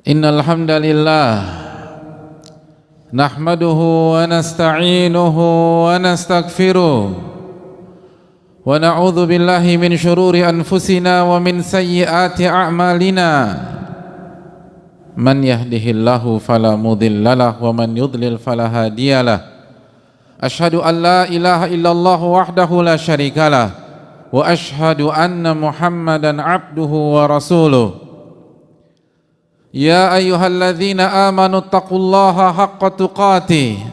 Innal hamdalillah nahmaduhu wa nasta'inuhu wa nastaghfiruh wa na'udzu billahi min shururi anfusina wa min sayyiati a'malina. Man yahdihillahu fala mudhillalah wa man yudlil fala hadiyalah. Ashhadu an la ilaha illallah wahdahu la syarikalah wa ashhadu anna Muhammadan abduhu wa rasuluh. Ya ayyuhalladzina amanu taqullaha haqqa tuqatih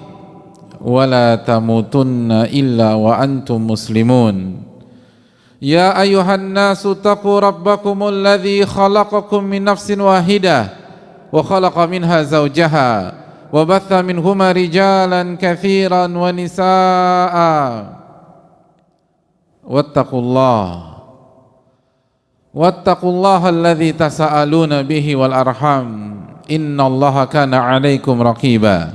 wa la tamutunna illa wa antum muslimun. Ya ayyuhan nasu taqu rabbakumul ladzi khalaqakum min nafsin wahidah wa khalaqa minha zawjaha wa batha minhuma rijalan katsiran wa nisaa. Wattaqullaha alladzi tasaaluna bihi wal arham innallaha kana 'alaikum raqiba.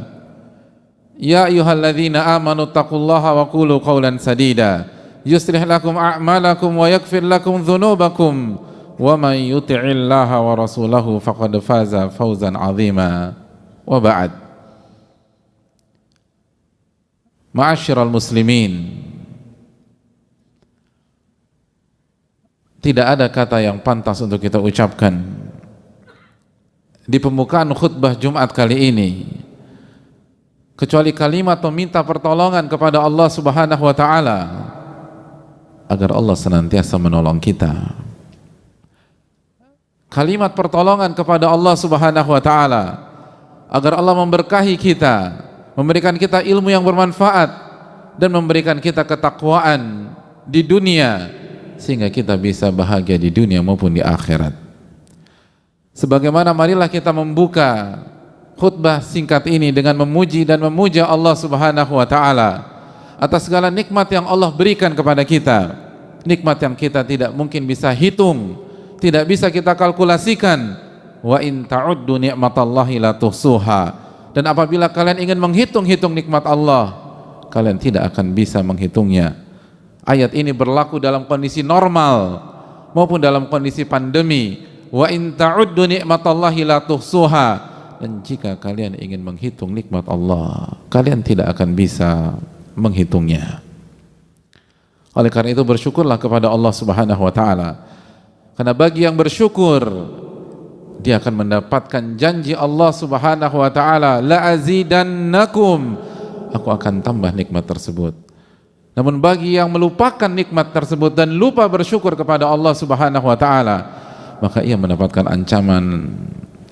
Ya ayyuhalladzina amanu taqullaha wa qulu qawlan sadida yuslih lakum a'malakum wa yaghfir lakum dhunubakum wa man yuti'illaha wa rasulahu faqad faza fawzan 'azima. Wa ba'd. Ma'asyiral muslimin, tidak ada kata yang pantas untuk kita ucapkan di pembukaan khutbah Jumat kali ini kecuali kalimat meminta pertolongan kepada Allah Subhanahu wa taala agar Allah senantiasa menolong kita. Kalimat pertolongan kepada Allah Subhanahu wa taala agar Allah memberkahi kita, memberikan kita ilmu yang bermanfaat dan memberikan kita ketakwaan di dunia sehingga kita bisa bahagia di dunia maupun di akhirat. Sebagaimana marilah kita membuka khutbah singkat ini dengan memuji dan memuja Allah Subhanahu wa taala atas segala nikmat yang Allah berikan kepada kita. Nikmat yang kita tidak mungkin bisa hitung, tidak bisa kita kalkulasikan. Wa in ta'uddu ni'matallahi la tuhsuha. Dan apabila kalian ingin menghitung-hitung nikmat Allah, kalian tidak akan bisa menghitungnya. Ayat ini berlaku dalam kondisi normal maupun dalam kondisi pandemi. Wa in ta'uddu ni'matallahi la tuhsuha. Dan jika kalian ingin menghitung nikmat Allah, kalian tidak akan bisa menghitungnya. Oleh karena itu bersyukurlah kepada Allah Subhanahu wa taala. Karena bagi yang bersyukur, dia akan mendapatkan janji Allah Subhanahu wa taala, la azidannakum, aku akan tambah nikmat tersebut. Namun bagi yang melupakan nikmat tersebut dan lupa bersyukur kepada Allah Subhanahu wa taala, maka ia mendapatkan ancaman,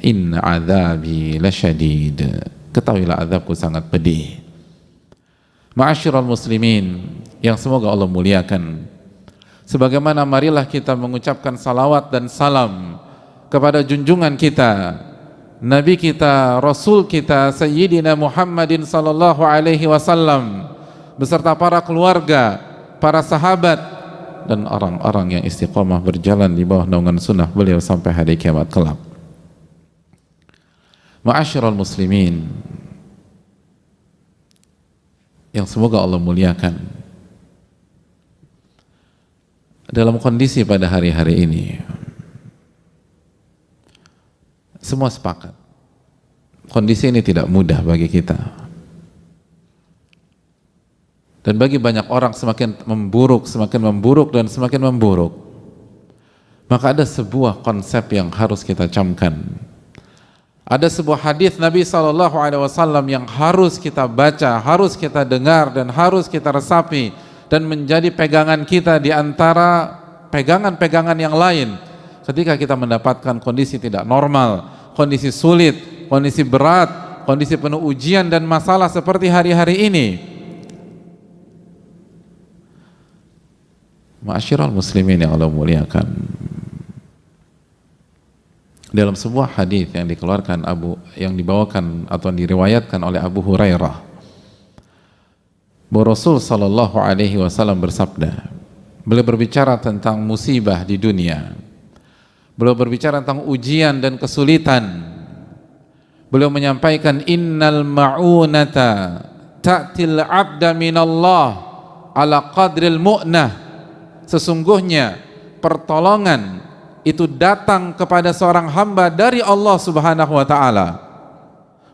inna adzabi lasyadid, ketahuilah azabku sangat pedih. Ma'asyiral muslimin yang semoga Allah muliakan, sebagaimana marilah kita mengucapkan salawat dan salam kepada junjungan kita, Nabi kita, Rasul kita, Sayyidina Muhammadin sallallahu alaihi wasallam beserta para keluarga, para sahabat dan orang-orang yang istiqomah berjalan di bawah naungan sunnah beliau sampai hari kiamat kelak. Ma'asyiral muslimin yang semoga Allah muliakan, dalam kondisi pada hari-hari ini semua sepakat kondisi ini tidak mudah bagi kita. Dan bagi banyak orang semakin memburuk dan semakin memburuk. Maka ada sebuah konsep yang harus kita camkan. Ada sebuah hadis Nabi SAW yang harus kita baca, harus kita dengar dan harus kita resapi dan menjadi pegangan kita di antara pegangan-pegangan yang lain ketika kita mendapatkan kondisi tidak normal, kondisi sulit, kondisi berat, kondisi penuh ujian dan masalah seperti hari-hari ini. Ma'asyiral muslimin yang Allah muliakan, dalam sebuah hadis yang dikeluarkan yang dibawakan atau diriwayatkan oleh Abu Hurairah, bahwa Rasul sallallahu alaihi wasallam bersabda, beliau berbicara tentang musibah di dunia, beliau berbicara tentang ujian dan kesulitan. Beliau menyampaikan, innal ma'unata ta'til abda minallah ala qadril mu'nah. Sesungguhnya pertolongan itu datang kepada seorang hamba dari Allah Subhanahu wa taala.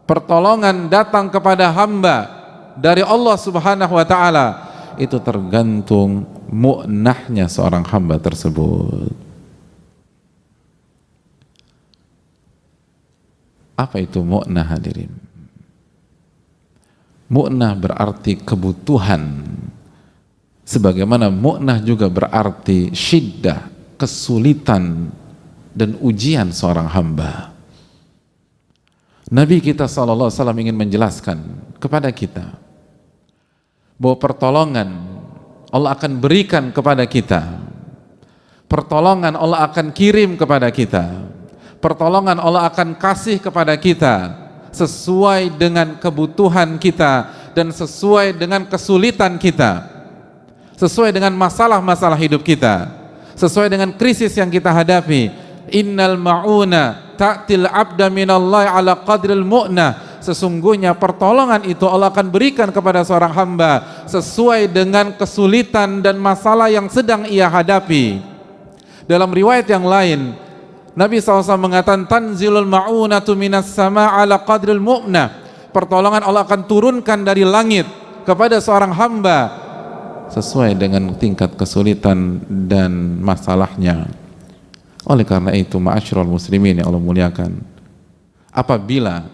Pertolongan datang kepada hamba dari Allah Subhanahu wa taala, itu tergantung mu'nahnya seorang hamba tersebut. Apa itu mu'nah, hadirin? Mu'nah berarti kebutuhan, sebagaimana mu'nah juga berarti syiddah, kesulitan dan ujian seorang hamba. Nabi kita SAW ingin menjelaskan kepada kita bahwa pertolongan Allah akan berikan kepada kita, pertolongan Allah akan kirim kepada kita, pertolongan Allah akan kasih kepada kita sesuai dengan kebutuhan kita dan sesuai dengan kesulitan kita, sesuai dengan masalah-masalah hidup kita, sesuai dengan krisis yang kita hadapi. Innal ma'una ta'til abda minallahi ala qadril mu'nah. Sesungguhnya pertolongan itu Allah akan berikan kepada seorang hamba sesuai dengan kesulitan dan masalah yang sedang ia hadapi. Dalam riwayat yang lain, Nabi SAW mengatakan, tanzilul ma'unatu minas sama' ala qadril mu'nah. Pertolongan Allah akan turunkan dari langit kepada seorang hamba sesuai dengan tingkat kesulitan dan masalahnya. Oleh karena itu, ma'asyiral muslimin yang Allah muliakan, apabila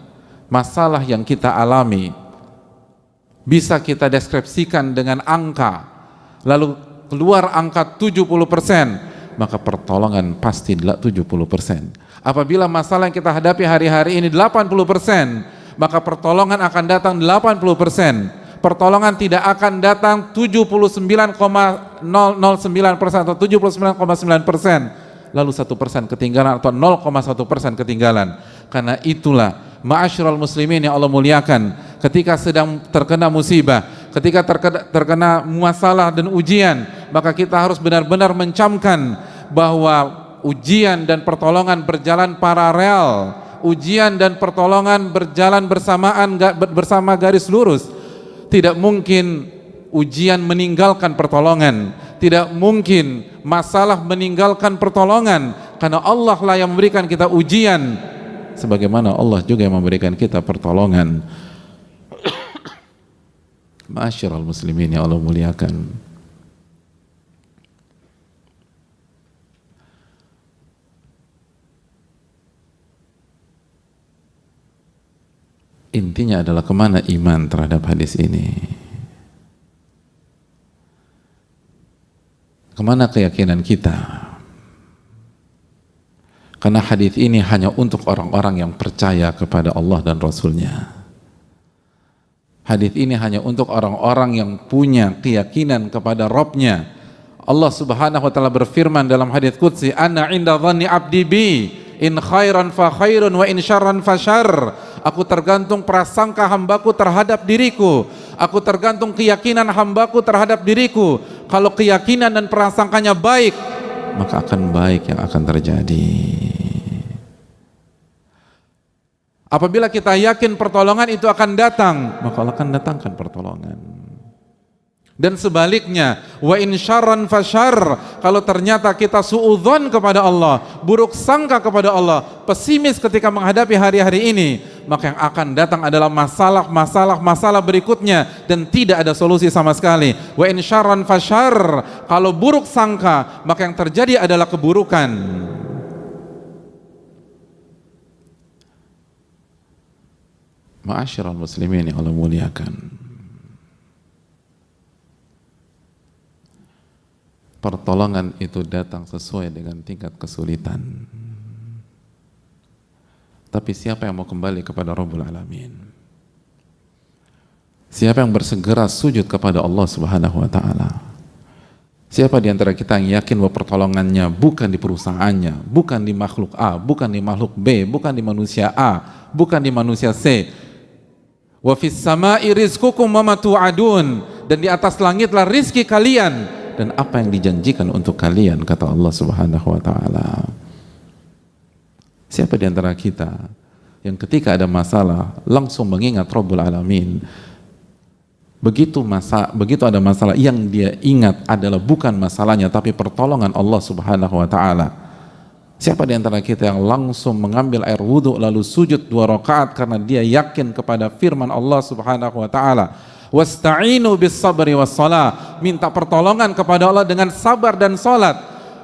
masalah yang kita alami bisa kita deskripsikan dengan angka, lalu keluar angka 70%, maka pertolongan pasti 70%. Apabila masalah yang kita hadapi hari-hari ini 80%, maka pertolongan akan datang 80%. Pertolongan tidak akan datang 79,009% atau 79,9%, lalu 1% ketinggalan atau 0,1% ketinggalan. Karena itulah ma'asyiral muslimin yang Allah muliakan, ketika sedang terkena musibah, ketika terkena masalah dan ujian, maka kita harus benar-benar mencamkan bahwa ujian dan pertolongan berjalan paralel, ujian dan pertolongan berjalan bersamaan, bersama garis lurus. Tidak mungkin ujian meninggalkan pertolongan, tidak mungkin masalah meninggalkan pertolongan, karena Allah lah yang memberikan kita ujian, sebagaimana Allah juga yang memberikan kita pertolongan. Ma'asyiral muslimin yang Allah muliakan, intinya adalah kemana iman terhadap hadis ini, kemana keyakinan kita. Karena hadis ini hanya untuk orang-orang yang percaya kepada Allah dan Rasulnya. Hadis ini hanya untuk orang-orang yang punya keyakinan kepada Rabbnya. Allah Subhanahu wa ta'ala berfirman dalam hadis qudsi, ana inda dhanni abdi bi, in khairan fa khairun wa in syarran fa syarr. Aku tergantung prasangka hambaku terhadap diriku, aku tergantung keyakinan hambaku terhadap diriku. Kalau keyakinan dan prasangkanya baik, maka akan baik yang akan terjadi. Apabila kita yakin pertolongan itu akan datang, maka Allah akan datangkan pertolongan. Dan sebaliknya, wa in syarran fasyarr, kalau ternyata kita suudzon kepada Allah, buruk sangka kepada Allah, pesimis ketika menghadapi hari-hari ini, maka yang akan datang adalah masalah berikutnya dan tidak ada solusi sama sekali. Wa in syarran fasyarr, kalau buruk sangka, maka yang terjadi adalah keburukan. Ma'asyiral muslimin yang Allah muliakan, pertolongan itu datang sesuai dengan tingkat kesulitan. Tapi siapa yang mau kembali kepada Rabbul Alamin? Siapa yang bersegera sujud kepada Allah Subhanahu wa ta'ala? Siapa di antara kita yang yakin bahwa pertolongannya bukan di perusahaannya, bukan di makhluk A, bukan di makhluk B, bukan di manusia A, bukan di manusia C? Wa fis sama'i rizqukum wa ma tu'adun, dan di atas langitlah rizki kalian dan apa yang dijanjikan untuk kalian, kata Allah Subhanahu wa ta'ala. Siapa di antara kita yang ketika ada masalah langsung mengingat Rabbul Alamin? Begitu ada masalah, yang dia ingat adalah bukan masalahnya tapi pertolongan Allah Subhanahu wa ta'ala. Siapa di antara kita yang langsung mengambil air wudhu lalu sujud 2 rakaat karena dia yakin kepada firman Allah Subhanahu wa taala, wasta'inu bis sabri was shalah, minta pertolongan kepada Allah dengan sabar dan salat.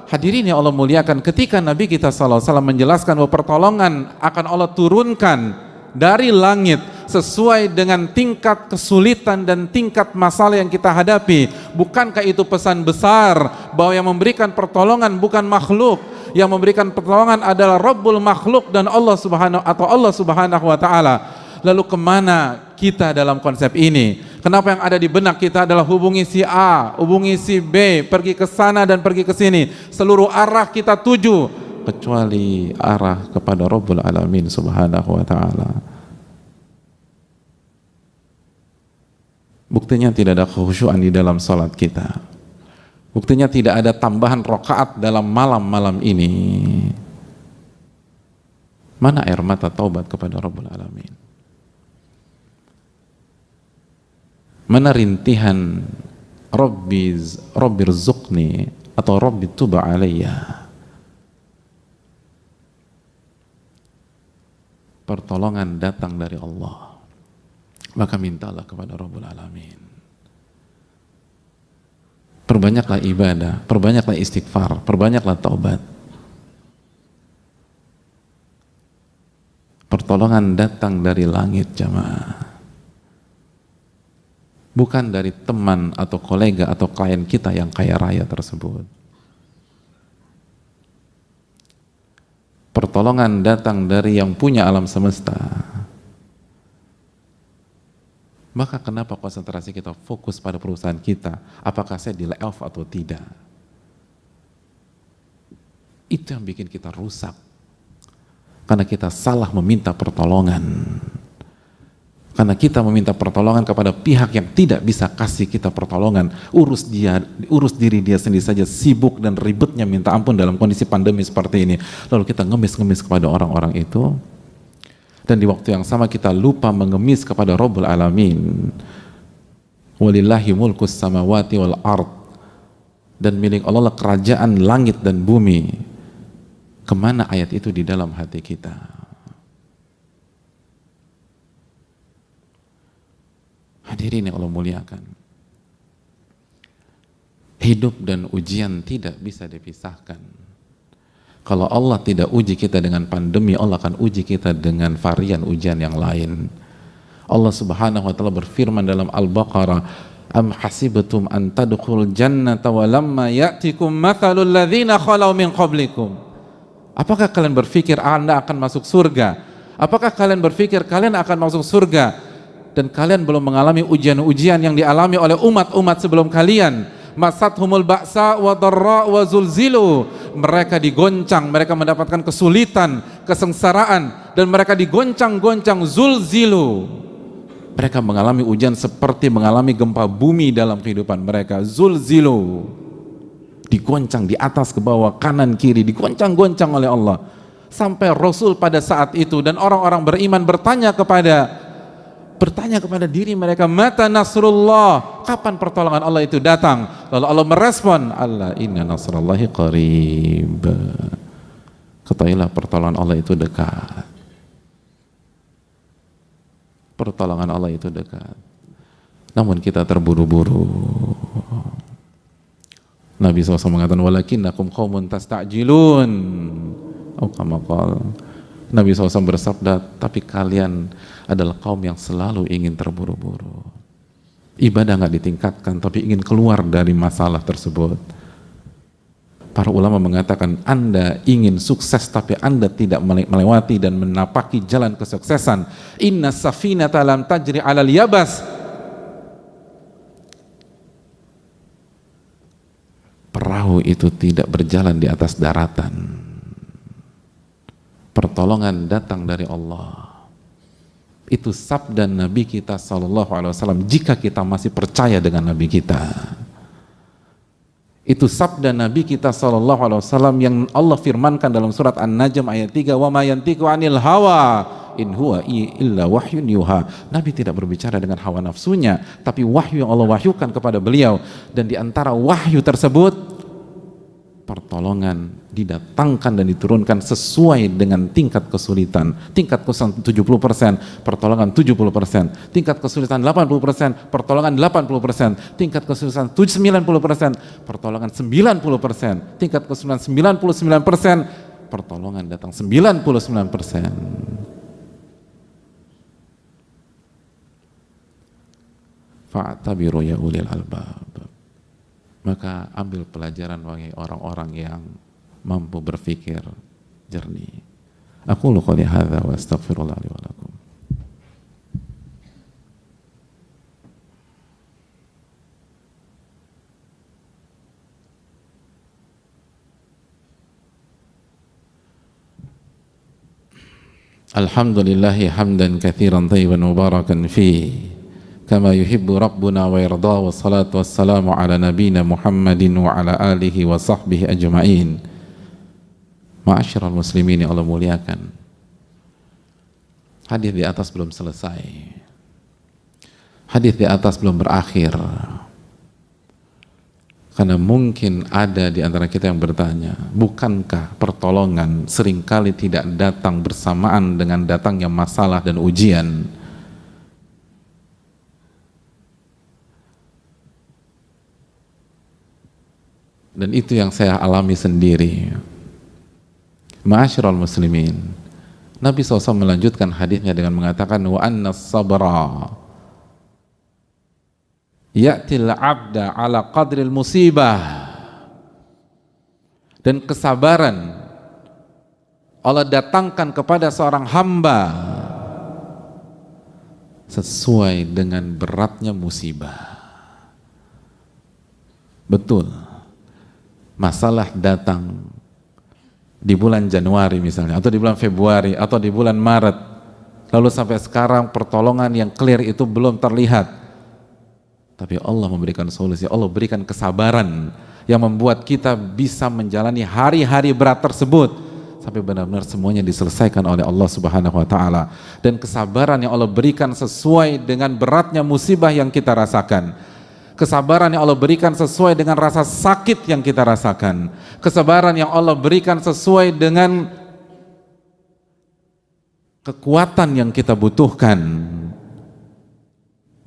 Hadirin yang Allah muliakan, ketika Nabi kita sallallahu alaihi wasallam menjelaskan bahwa pertolongan akan Allah turunkan dari langit sesuai dengan tingkat kesulitan dan tingkat masalah yang kita hadapi, bukankah itu pesan besar bahwa yang memberikan pertolongan bukan makhluk, yang memberikan pertolongan adalah Rabbul makhluk dan Allah Subhanahu wa taala. Lalu kemana kita dalam konsep ini? Kenapa yang ada di benak kita adalah hubungi si A, hubungi si B, pergi ke sana dan pergi ke sini, seluruh arah kita tuju kecuali arah kepada Rabbul alamin Subhanahu wa taala. Buktinya tidak ada kekhusyuan di dalam salat kita. Buktinya tidak ada tambahan rakaat dalam malam-malam ini. Mana air mata taubat kepada Rabbul alamin? Mana rintihan Rabbirzuqni atau Rabbi tuba alayya? Pertolongan datang dari Allah, maka mintalah kepada Rabbul alamin. Perbanyaklah ibadah, perbanyaklah istighfar, perbanyaklah taubat. Pertolongan datang dari langit, jamaah, bukan dari teman atau kolega atau klien kita yang kaya raya tersebut. Pertolongan datang dari yang punya alam semesta. Maka kenapa konsentrasi kita fokus pada perusahaan kita? Apakah saya di layoff atau tidak? Itu yang bikin kita rusak. Karena kita salah meminta pertolongan. Karena kita meminta pertolongan kepada pihak yang tidak bisa kasih kita pertolongan. Urus diri dia sendiri saja, sibuk dan ribetnya minta ampun dalam kondisi pandemi seperti ini. Lalu kita ngemis-ngemis kepada orang-orang itu. Dan di waktu yang sama kita lupa mengemis kepada Rabbul alamin. Walillahi mulkus samawati wal ard. Dan milik Allah lah kerajaan langit dan bumi. Kemana ayat itu di dalam hati kita? Hadirin yang Allah muliakan, hidup dan ujian tidak bisa dipisahkan. Kalau Allah tidak uji kita dengan pandemi, Allah akan uji kita dengan varian ujian yang lain. Allah Subhanahu wa taala berfirman dalam Al-Baqarah, am hasibtum an tadkhulul jannata wa lamma ya'tikum mathalul ladzina khalau min qablikum. Apakah kalian berpikir Anda akan masuk surga? Apakah kalian berpikir kalian akan masuk surga dan kalian belum mengalami ujian-ujian yang dialami oleh umat-umat sebelum kalian? Masathumul ba'sa wa dharra wa zulzilu. Mereka digoncang, mereka mendapatkan kesulitan, kesengsaraan, dan mereka digoncang-goncang, zulzilu. Mereka mengalami ujian seperti mengalami gempa bumi dalam kehidupan mereka, zulzilu. Digoncang di atas ke bawah, kanan kiri, digoncang-goncang oleh Allah. Sampai Rasul pada saat itu dan orang-orang beriman bertanya kepada diri mereka, mata nasrullah, kapan pertolongan Allah itu datang? Lalu Allah merespon, Allah inna nasrallahi qarib. Ketahuilah pertolongan Allah itu dekat. Pertolongan Allah itu dekat. Namun kita terburu-buru. Nabi SAW mengatakan, walakinnakum qaumun tasta'jilun. Oh, kama qala. Nabi SAW bersabda, tapi kalian adalah kaum yang selalu ingin terburu-buru. Ibadah nggak ditingkatkan, tapi ingin keluar dari masalah tersebut. Para ulama mengatakan, Anda ingin sukses, tapi Anda tidak melewati dan menapaki jalan kesuksesan. Inna safinata lam tajri alal yabas. Perahu itu tidak berjalan di atas daratan. Pertolongan datang dari Allah. Itu sabda Nabi kita SAW jika kita masih percaya dengan Nabi kita. Itu sabda Nabi kita SAW yang Allah firmankan dalam surat An-Najm ayat 3, wa ma yantiqu 'anil hawa in huwa illa wahyun yuha. Nabi tidak berbicara dengan hawa nafsunya, tapi wahyu yang Allah wahyukan kepada beliau. Dan di antara wahyu tersebut, pertolongan didatangkan dan diturunkan sesuai dengan tingkat kesulitan. Tingkat kesulitan 70%, pertolongan 70%. Tingkat kesulitan 80%, pertolongan 80%. Tingkat kesulitan 90%, pertolongan 90%. Tingkat kesulitan 99%, pertolongan datang 99%. Fa'tabiru ya ulil albab. Maka ambil pelajaran bagi orang-orang yang mampu berpikir jernih. Aqulu qouli hadza wa astaghfirullah li wa lakum. Alhamdulillahi hamdan katsiran thayyiban mubarakan fihi kama yuhibbu rabbuna wa yarda, wa salatu wassalamu ala nabina Muhammadin wa ala alihi wa sahbihi ajma'in. Ma'asyiral muslimin yang Allah muliakan, hadis di atas belum selesai, hadis di atas belum berakhir, karena mungkin ada di antara kita yang bertanya, bukankah pertolongan seringkali tidak datang bersamaan dengan datangnya masalah dan ujian? Dan itu yang saya alami sendiri. Ma'asyiral muslimin, Nabi SAW melanjutkan hadisnya dengan mengatakan, wa anna sabra ya'til abda ala qadril musibah. Dan kesabaran Allah datangkan kepada seorang hamba sesuai dengan beratnya musibah. Betul, masalah datang di bulan Januari misalnya, atau di bulan Februari, atau di bulan Maret, lalu sampai sekarang pertolongan yang clear itu belum terlihat, tapi Allah memberikan solusi, Allah berikan kesabaran yang membuat kita bisa menjalani hari-hari berat tersebut sampai benar-benar semuanya diselesaikan oleh Allah Subhanahu wa Ta'ala. Dan kesabaran yang Allah berikan sesuai dengan beratnya musibah yang kita rasakan, kesabaran yang Allah berikan sesuai dengan rasa sakit yang kita rasakan, kesabaran yang Allah berikan sesuai dengan kekuatan yang kita butuhkan.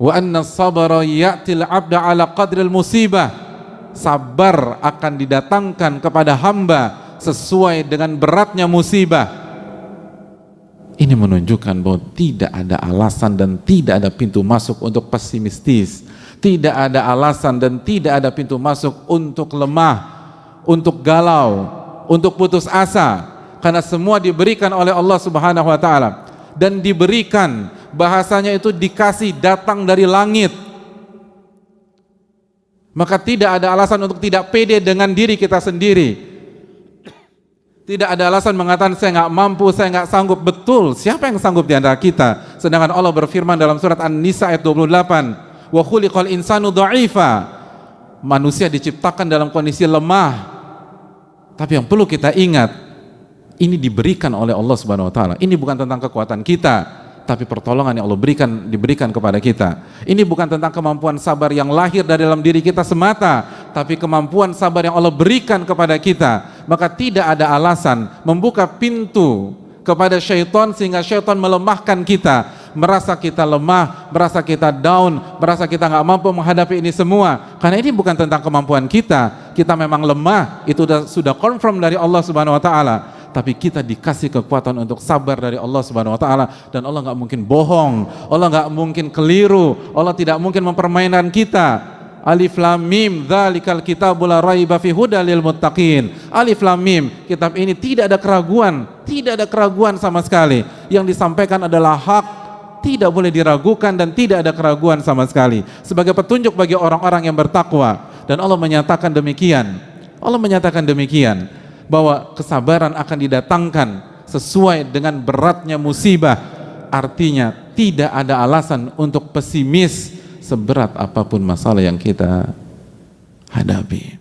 Wa anna sabara ya'til abda ala qadril musibah. Sabar akan didatangkan kepada hamba sesuai dengan beratnya musibah. Ini menunjukkan bahwa tidak ada alasan dan tidak ada pintu masuk untuk pesimistis. Tidak ada alasan dan tidak ada pintu masuk untuk lemah, untuk galau, untuk putus asa, karena semua diberikan oleh Allah Subhanahu wa Ta'ala. Dan diberikan, bahasanya itu dikasih, datang dari langit. Maka tidak ada alasan untuk tidak pede dengan diri kita sendiri. Tidak ada alasan mengatakan saya nggak mampu, saya nggak sanggup. Betul, siapa yang sanggup di antara kita? Sedangkan Allah berfirman dalam surat An-Nisa ayat 28, wa khuliqal insanu dha'ifa. Manusia diciptakan dalam kondisi lemah. Tapi yang perlu kita ingat, ini diberikan oleh Allah Subhanahu wa Ta'ala. Ini bukan tentang kekuatan kita, tapi pertolongan yang Allah diberikan kepada kita. Ini bukan tentang kemampuan sabar yang lahir dari dalam diri kita semata, tapi kemampuan sabar yang Allah berikan kepada kita. Maka tidak ada alasan membuka pintu kepada syaitan sehingga syaitan melemahkan kita, merasa kita lemah, merasa kita down, merasa kita nggak mampu menghadapi ini semua. Karena ini bukan tentang kemampuan kita. Kita memang lemah, itu sudah confirm dari Allah Subhanahu wa Ta'ala. Tapi kita dikasih kekuatan untuk sabar dari Allah Subhanahu wa Ta'ala. Dan Allah nggak mungkin bohong, Allah nggak mungkin keliru, Allah tidak mungkin mempermainkan kita. Alif Lam Mim, dzalikal kitabul la raiba fihi hudal lil muttaqin. Alif Lam Mim, kitab ini tidak ada keraguan, tidak ada keraguan sama sekali. Yang disampaikan adalah hak, tidak boleh diragukan dan tidak ada keraguan sama sekali. Sebagai petunjuk bagi orang-orang yang bertakwa. Dan Allah menyatakan demikian. Allah menyatakan demikian, bahwa kesabaran akan didatangkan sesuai dengan beratnya musibah. Artinya tidak ada alasan untuk pesimis seberat apapun masalah yang kita hadapi.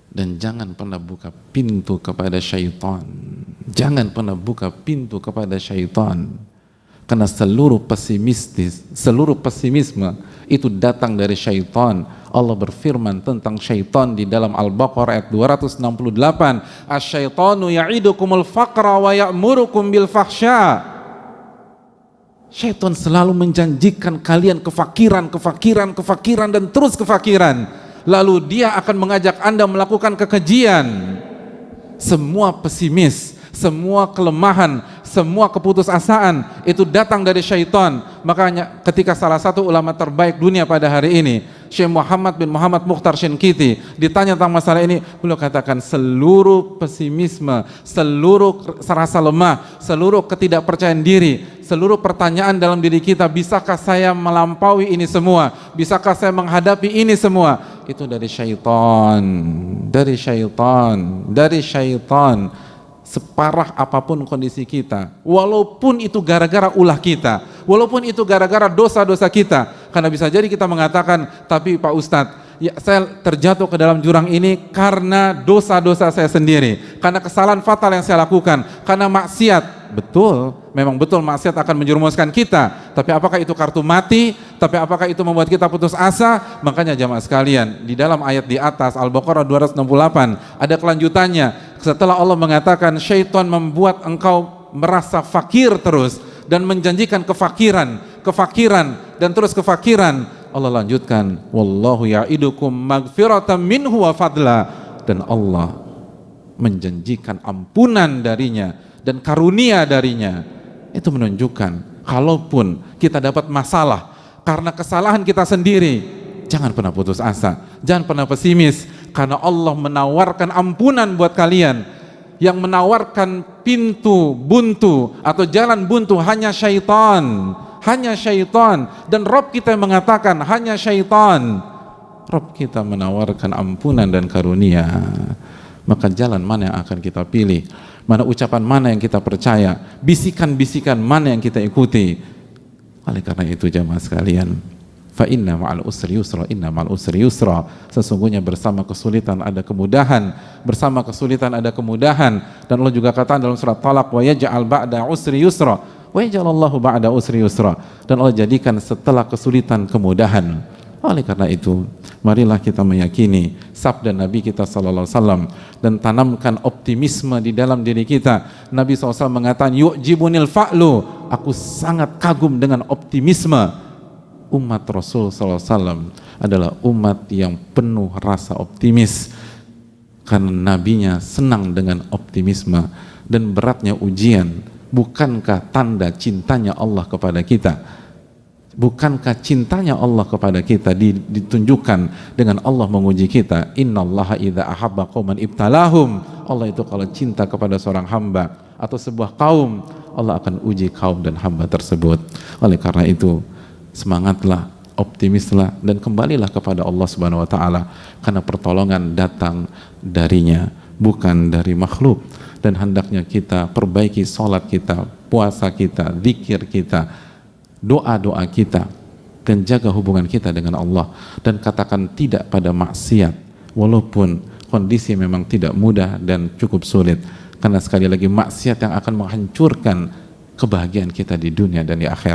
Dan jangan pernah buka pintu kepada syaitan. Jangan pernah buka pintu kepada syaitan. Karena seluruh pesimisme itu datang dari syaitan. Allah berfirman tentang syaitan di dalam Al-Baqarah ayat 268, asyaitanu ya'idukumul faqra wa ya'murukum bil fahsya. Syaitan selalu menjanjikan kalian kefakiran dan terus kefakiran, lalu dia akan mengajak Anda melakukan kekejian. Semua pesimis, semua kelemahan, semua keputusasaan itu datang dari syaitan. Makanya ketika salah satu ulama terbaik dunia pada hari ini, Syekh Muhammad bin Muhammad Mukhtar Shinkiti, ditanya tentang masalah ini, beliau katakan seluruh pesimisme, seluruh rasa lemah, seluruh ketidakpercayaan diri, seluruh pertanyaan dalam diri kita, bisakah saya melampaui ini semua, bisakah saya menghadapi ini semua, itu dari syaitan, dari syaitan, dari syaitan. Separah apapun kondisi kita, walaupun itu gara-gara ulah kita, walaupun itu gara-gara dosa-dosa kita, karena bisa jadi kita mengatakan, tapi Pak Ustadz, ya saya terjatuh ke dalam jurang ini karena dosa-dosa saya sendiri, karena kesalahan fatal yang saya lakukan, karena maksiat. Betul, memang betul maksiat akan menjerumuskan kita, tapi apakah itu kartu mati? Tapi apakah itu membuat kita putus asa? Makanya jamaah sekalian, di dalam ayat di atas Al-Baqarah 268 ada kelanjutannya. Setelah Allah mengatakan syaitan membuat engkau merasa fakir terus dan menjanjikan kefakiran dan terus kefakiran, Allah lanjutkan, wallahu ya'idukum magfiratan minhu wa fadla, dan Allah menjanjikan ampunan darinya dan karunia darinya. Itu menunjukkan kalaupun kita dapat masalah karena kesalahan kita sendiri, jangan pernah putus asa, jangan pernah pesimis, karena Allah menawarkan ampunan buat kalian. Yang menawarkan pintu buntu atau jalan buntu hanya syaitan, hanya syaitan. Dan Rabb kita yang mengatakan hanya syaitan. Rabb kita menawarkan ampunan dan karunia. Maka jalan mana yang akan kita pilih? Mana ucapan mana yang kita percaya? Bisikan-bisikan mana yang kita ikuti? Oleh karena itu jamaah sekalian, fa inna ma'al usri yusra, inna ma'al usri yusra, sesungguhnya bersama kesulitan ada kemudahan, bersama kesulitan ada kemudahan. Dan Allah juga katakan dalam surat Talaq, wa yaj'al ba'da usri yusra, wa yaj'alallahu ba'da usri yusra, dan Allah jadikan setelah kesulitan kemudahan. Oleh karena itu, marilah kita meyakini sabda Nabi kita sallallahu alaihi wasallam dan tanamkan optimisme di dalam diri kita. Nabi SAW mengatakan, yu'jibunil fa'lu, aku sangat kagum dengan optimisme. Umat Rasul SAW adalah umat yang penuh rasa optimis, karena nabinya senang dengan optimisme. Dan beratnya ujian bukankah tanda cintanya Allah kepada kita? Bukankah cintanya Allah kepada kita ditunjukkan dengan Allah menguji kita? Innallaha idza ahabba qauman ibtalahum. Allah itu kalau cinta kepada seorang hamba atau sebuah kaum, Allah akan uji kaum dan hamba tersebut. Oleh karena itu, semangatlah, optimislah, dan kembalilah kepada Allah Subhanahu wa taala, karena pertolongan datang darinya, bukan dari makhluk. Dan hendaknya kita perbaiki sholat kita, puasa kita, zikir kita, doa-doa kita, dan jaga hubungan kita dengan Allah, dan katakan tidak pada maksiat walaupun kondisi memang tidak mudah dan cukup sulit, karena sekali lagi maksiat yang akan menghancurkan kebahagiaan kita di dunia dan di akhirat.